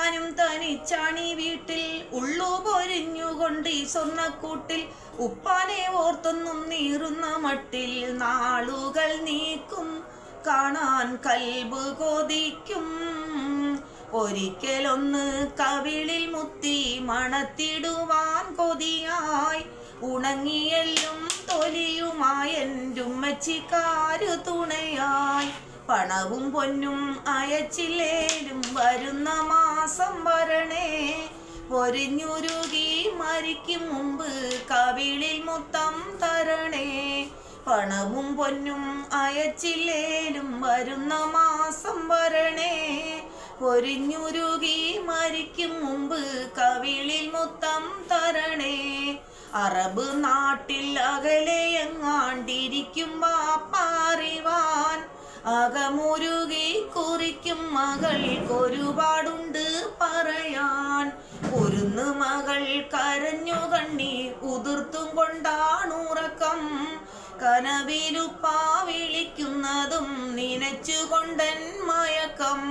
താനും തനിച്ചാണി വീട്ടിൽ ഉള്ളു പൊരിഞ്ഞുകൊണ്ട് ഈ സ്വർണ്ണക്കൂട്ടിൽ ഉപ്പാനെ ഓർത്തൊന്നും നീറുന്ന മട്ടിൽ നാളുകൾ നീക്കും കാണാൻ കൽബ് കൊതിക്കും. ഒരിക്കലൊന്ന് കവിളിൽ മുത്തി മണത്തിടുവാൻ കൊതിയായി ഉണങ്ങിയെല്ലും തൊലിയുമായി എൻ്റെ ഉമ്മച്ചിക്കാരു തുണയായി. പണവും പൊന്നും അയച്ചില്ലേലും വരുന്ന മാസം വരണേ, പൊരിഞ്ഞുരുകി മരിക്കും മുമ്പ് കവിളിൽ മുത്തം തരണേ. പണവും പൊന്നും അയച്ചില്ലേലും വരുന്ന മാസം വരണേ, പൊരിഞ്ഞുരുകി മരിക്കും മുമ്പ് കവിളിൽ മുത്തം തരണേ. അറബ് നാട്ടിൽ അകലെ എങ്ങാണ്ടിരിക്കും വാപ്പാറിവാൻ അകമുരുകി കുറിക്കും മകൾക്കൊരുപാടുണ്ട് പറയാൻ. ഒരുന്ന് മകൾ കരഞ്ഞു കണ്ണീർ ഉതിർത്തും കൊണ്ടാണുറക്കം, കനവിലുപ്പാ വിളിക്കുന്നതും നനച്ചുകൊണ്ടൻ മയക്കം.